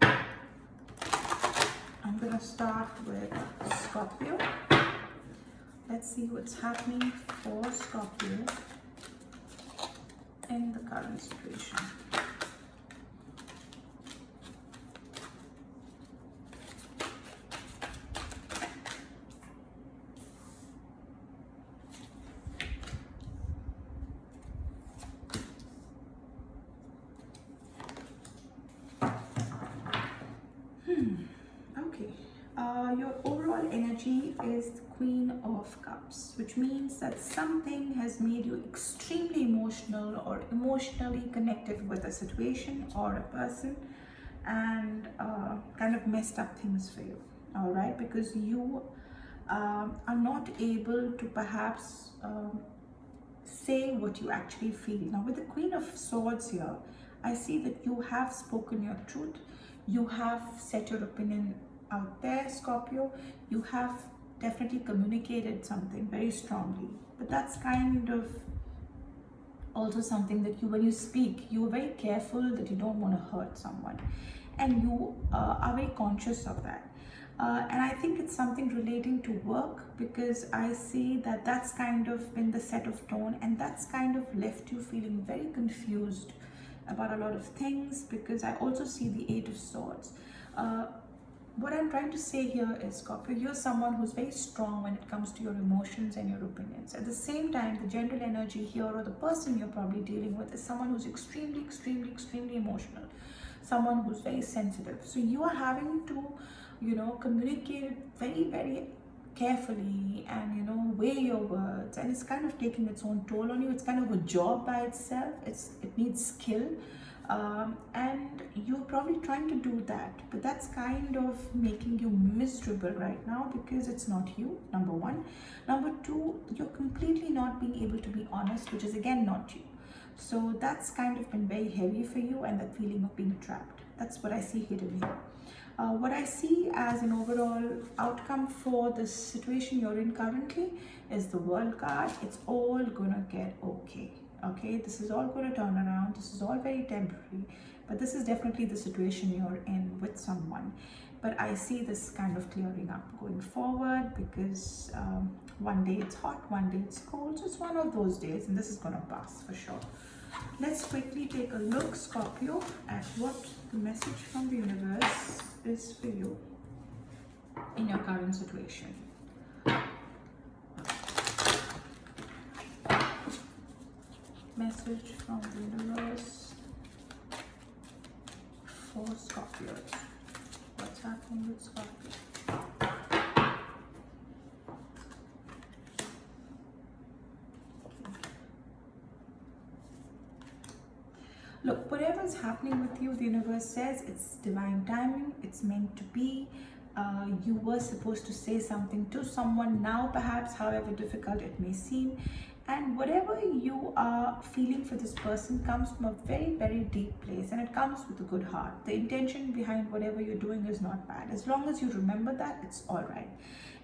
I'm going to start with Scorpio. Let's see what's happening for Scorpio in the current situation. Okay. Your overall energy is the Queen of Cups, which means that something has made you extremely emotional or emotionally connected with a situation or a person, and kind of messed up things for you. All right, because you are not able to perhaps say what you actually feel. Now, with the Queen of Swords here, I see that you have spoken your truth. You have set your opinion out there, Scorpio. You have definitely communicated something very strongly, but that's kind of also something that when you speak, you are very careful that you don't want to hurt someone, and you are very conscious of that. And I think it's something relating to work, because I see that that's kind of been the set of tone, and that's kind of left you feeling very confused about a lot of things, because I also see the Eight of Swords. What I'm trying to say here is, Scorpio, you're someone who's very strong when it comes to your emotions and your opinions. At the same time, the general energy here, or the person you're probably dealing with, is someone who's extremely, extremely, extremely emotional, someone who's very sensitive. So you are having to, communicate it very, very carefully, and weigh your words, and it's kind of taking its own toll on you. It's kind of a job by itself. It needs skill. and you're probably trying to do that, but that's kind of making you miserable right now because it's not you, number one. Number two, you're completely not being able to be honest, which is again not you. So that's kind of been very heavy for you, and that feeling of being trapped. That's what I see hidden here. What I see as an overall outcome for this situation you're in currently is the World card. It's all gonna get okay. Okay, this is all going to turn around. This is all very temporary, but this is definitely the situation you're in with someone. But I see this kind of clearing up going forward because one day it's hot, one day it's cold. So it's one of those days, and this is going to pass for sure. Let's quickly take a look, Scorpio, at what the message from the universe is for you in your current situation. Message from the universe for Scorpios. What's happening with Scorpio? Look, whatever's happening with you, the universe says it's divine timing, it's meant to be. You were supposed to say something to someone now, perhaps, however difficult it may seem. And whatever you are feeling for this person comes from a very, very deep place, and it comes with a good heart. The intention behind whatever you're doing is not bad. As long as you remember that, it's all right.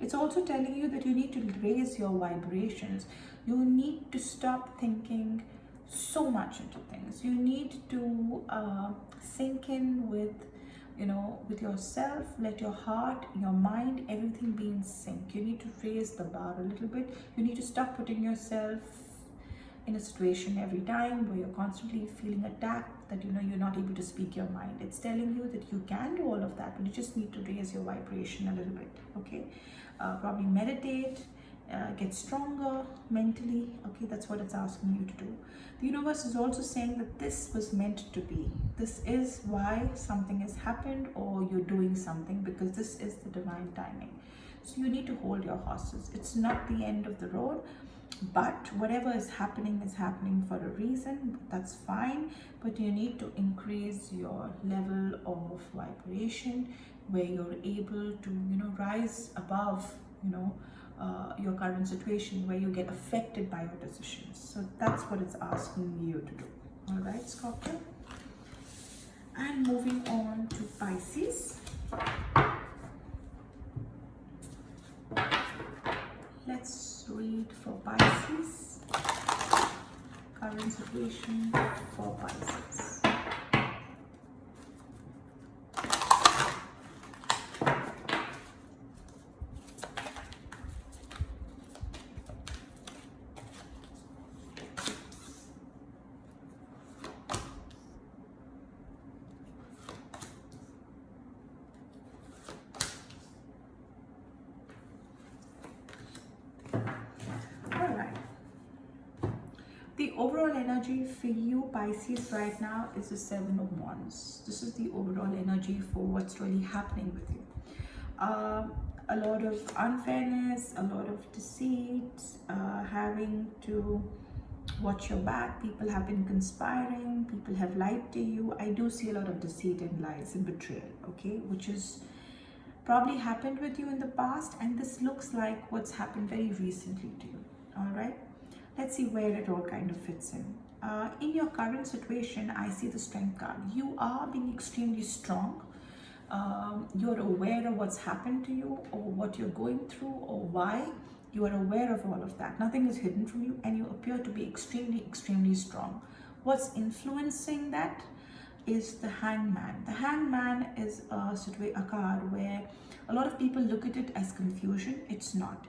It's also telling you that you need to raise your vibrations. You need to stop thinking so much into things. You need to sink in with yourself. Let your heart, your mind, everything be in sync. You need to raise the bar a little bit. You need to stop putting yourself in a situation every time where you're constantly feeling attacked, that you're not able to speak your mind. It's telling you that you can do all of that, but you just need to raise your vibration a little bit. Okay, probably meditate, get stronger mentally. Okay, that's what it's asking you to do. The universe is also saying that this was meant to be. This is why something has happened, or you're doing something, because this is the divine timing. So you need to hold your horses. It's not the end of the road, but whatever is happening for a reason. That's fine, but you need to increase your level of vibration where you're able to rise above your current situation, where you get affected by your decisions. So that's what it's asking you to do. All right, Scorpio. And moving on to Pisces. Let's read for Pisces. Current situation for Pisces. The overall energy for you, Pisces, right now is the Seven of Wands. This is the overall energy for what's really happening with you. A lot of unfairness, a lot of deceit, having to watch your back. People have been conspiring, people have lied to you. I do see a lot of deceit and lies and betrayal, okay, which is probably happened with you in the past, and this looks like what's happened very recently to you. All right, let's see where it all kind of fits in. In your current situation, I see the Strength card. You are being extremely strong. You're aware of what's happened to you, or what you're going through, or why. You are aware of all of that. Nothing is hidden from you, and you appear to be extremely, extremely strong. What's influencing that is the Hangman. The Hangman is a card where a lot of people look at it as confusion. It's not.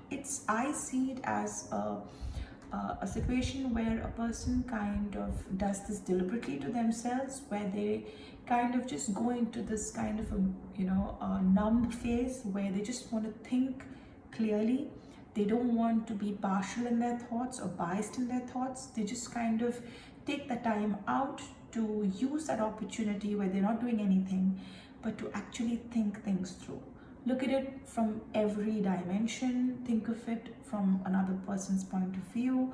I see it as a situation where a person kind of does this deliberately to themselves, where they kind of just go into this kind of a numb phase where they just want to think clearly. They don't want to be partial in their thoughts or biased in their thoughts. They just kind of take the time out to use that opportunity where they're not doing anything, but to actually think things through. Look at it from every dimension. Think of it from another person's point of view.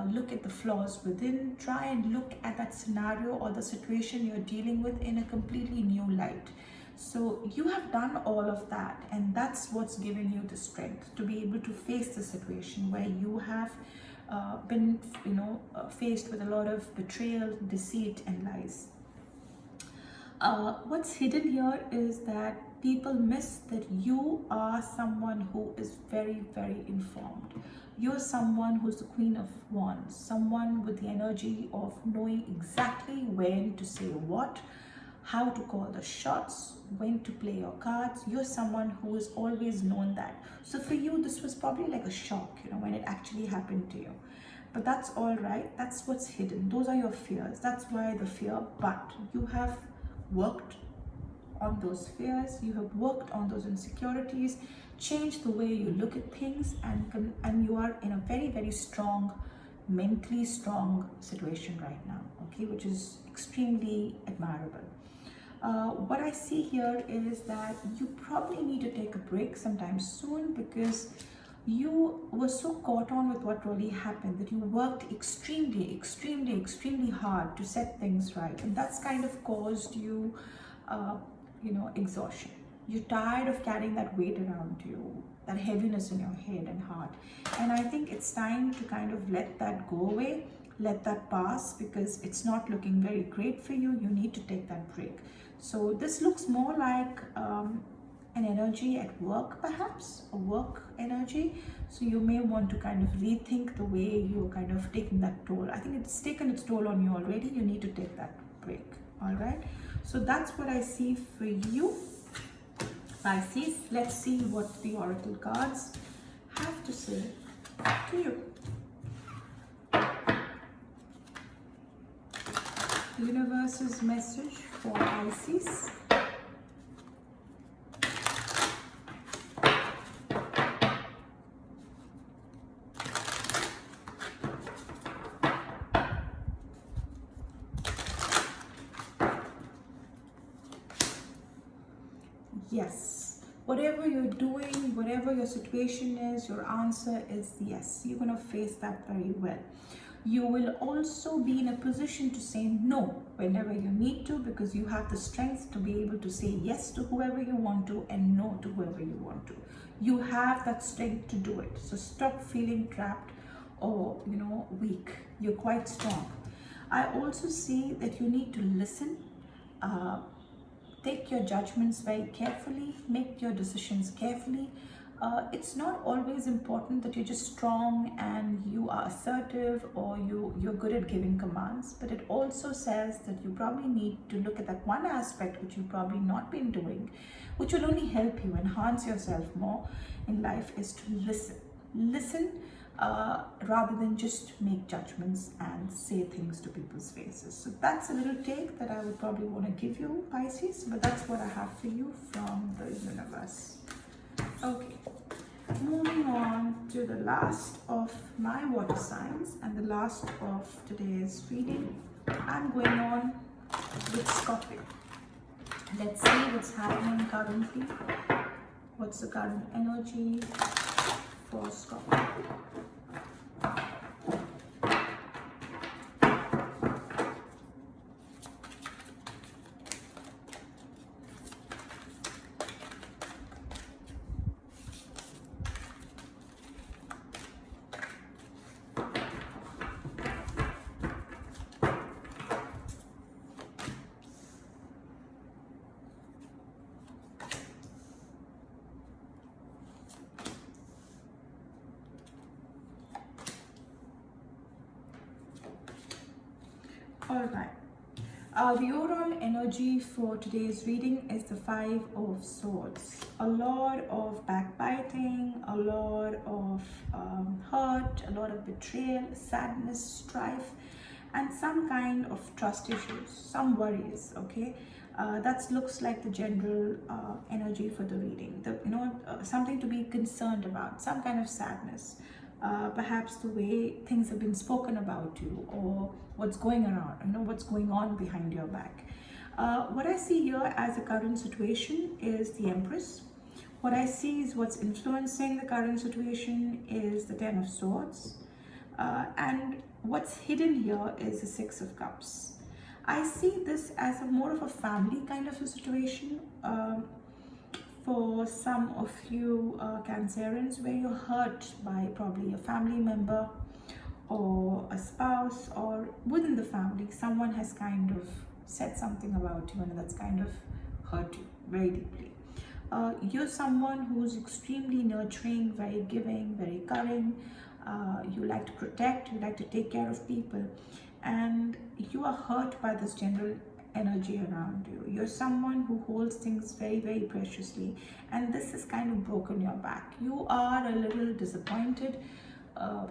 look at the flaws within, try and look at that scenario or the situation you're dealing with in a completely new light. So you have done all of that, and that's what's given you the strength to be able to face the situation where you have been faced with a lot of betrayal, deceit and lies. What's hidden here is that people miss that you are someone who is very, very informed. You're someone who's the Queen of Wands, someone with the energy of knowing exactly when to say what, how to call the shots, when to play your cards. You're someone who has always known that. So for you, this was probably like a shock, when it actually happened to you. But that's all right. That's what's hidden. Those are your fears. That's why the fear. But you have worked on those fears, you have worked on those insecurities, changed the way you look at things, and you are in a very, very strong, mentally strong situation right now, okay, which is extremely admirable. What I see here is that you probably need to take a break sometime soon, because you were so caught on with what really happened that you worked extremely, extremely, extremely hard to set things right, and that's kind of caused you exhaustion. You're tired of carrying that weight around you, that heaviness in your head and heart, and I think it's time to kind of let that go away, let that pass, because it's not looking very great for you. You need to take that break. So this looks more like an energy at work, perhaps a work energy. So you may want to kind of rethink the way you're kind of taking that toll. I think it's taken its toll on you already. You need to take that break. All right, so that's what I see for you, Pisces. Let's see what the oracle cards have to say to you. Universe's message for Pisces. Yes, whatever you're doing, whatever your situation is, your answer is yes. You're going to face that very well. You will also be in a position to say no whenever you need to, because you have the strength to be able to say yes to whoever you want to and no to whoever you want to. You have that strength to do it. So stop feeling trapped or weak. You're quite strong. I also see that you need to listen. Take your judgments very carefully, make your decisions carefully. It's not always important that you're just strong and you are assertive or you're good at giving commands, but it also says that you probably need to look at that one aspect which you've probably not been doing, which will only help you enhance yourself more in life, is to listen. Listen rather than just make judgments and say things to people's faces. So that's a little take that I would probably want to give you, Pisces, but that's what I have for you from the universe. Okay, moving on to the last of my water signs and the last of today's reading. I'm going on with Scorpio. Let's see what's happening currently. What's the current energy for Scorpio? All right. The overall energy for today's reading is the Five of Swords. A lot of backbiting, a lot of hurt, a lot of betrayal, sadness, strife, and some kind of trust issues, some worries. Okay, that looks like the general energy for the reading. Something to be concerned about, some kind of sadness. Perhaps the way things have been spoken about you, or what's going around, what's going on behind your back. What I see here as a current situation is the Empress. What I see is what's influencing the current situation is the Ten of Swords. And what's hidden here is the Six of Cups. I see this as a more of a family kind of a situation. For some of you Cancerians, where you're hurt by probably a family member or a spouse, or within the family, someone has kind of said something about you and that's kind of hurt you very deeply. You're someone who's extremely nurturing, very giving, very caring. You like to protect, you like to take care of people, and you are hurt by this general energy around you. You're someone who holds things very, very preciously, and this has kind of broken your back. You are a little disappointed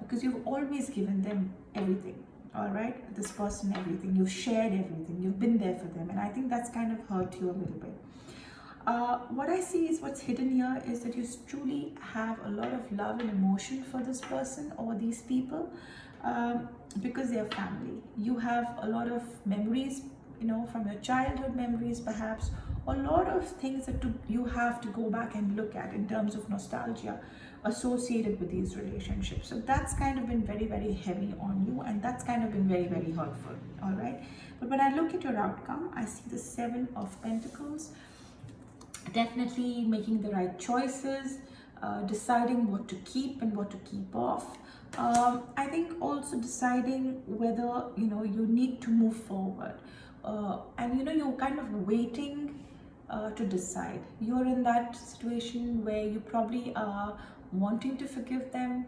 because you've always given them everything. All right, this person everything, you've shared everything, you've been there for them, and I think that's kind of hurt you a little bit. What I see is what's hidden here is that you truly have a lot of love and emotion for this person or these people, because they're family. You have a lot of memories, from your childhood memories perhaps, a lot of things that you have to go back and look at in terms of nostalgia associated with these relationships. So that's kind of been very, very heavy on you, and that's kind of been very, very hurtful. All right, but when I look at your outcome, I see the Seven of Pentacles. Definitely making the right choices, deciding what to keep and what to keep off. I think also deciding whether you need to move forward, and you're kind of waiting to decide. You're in that situation where you probably are wanting to forgive them,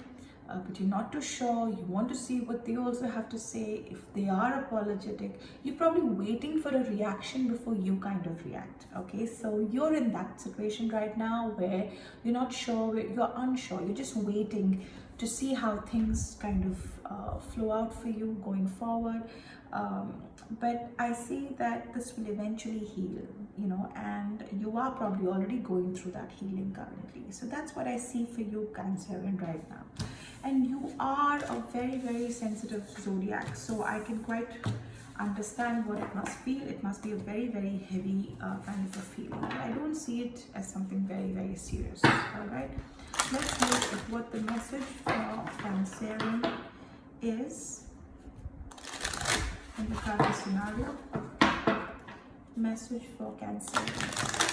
but you're not too sure. You want to see what they also have to say. If they are apologetic, you're probably waiting for a reaction before you kind of react. Okay, so you're in that situation right now where you're not sure, you're unsure, you're just waiting to see how things kind of flow out for you going forward. But I see that this will eventually heal, and you are probably already going through that healing currently. So that's what I see for you, Cancerian, right now. And you are a very, very sensitive zodiac, so I can quite understand what it must feel. It must be a very, very heavy kind of a feeling. I don't see it as something very, very serious. All right, let's look at what the message for Cancerian is in the current scenario. Message for Cancerian.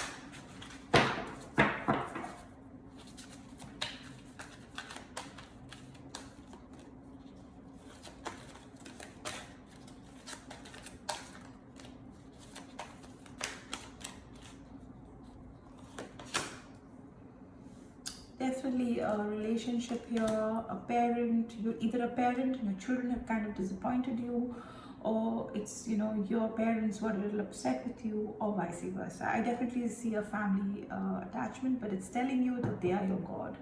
Definitely a relationship here, a parent. You're either a parent and your children have kind of disappointed you, or it's your parents were a little upset with you, or vice versa. I definitely see a family attachment, but it's telling you that they are your God.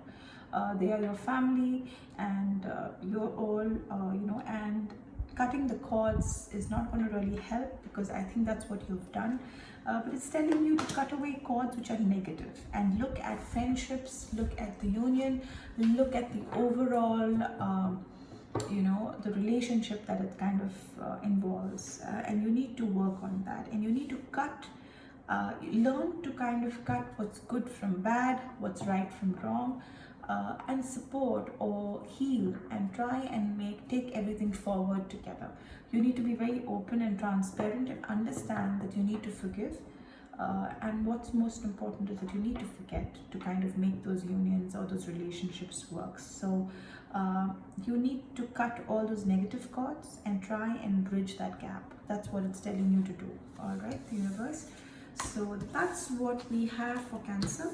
They are your family, and you're all and cutting the cords is not going to really help, because I think that's what you've done. But it's telling you to cut away cords which are negative and look at friendships, look at the union, look at the overall the relationship that it kind of involves, and you need to work on that, and you need to learn to kind of cut what's good from bad, what's right from wrong, and support or heal and try and take everything forward together. You need to be very open and transparent and understand that you need to forgive, and what's most important is that you need to forget to kind of make those unions or those relationships work. So you need to cut all those negative cords and try and bridge that gap. That's what it's telling you to do. All right, the universe. So that's what we have for Cancer.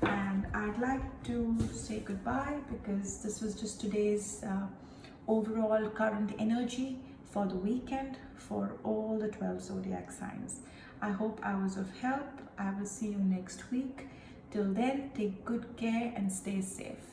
And I'd like to say goodbye, because this was just today's overall current energy for the weekend for all the 12 zodiac signs. I hope I was of help. I will see you next week. Till then, take good care and stay safe.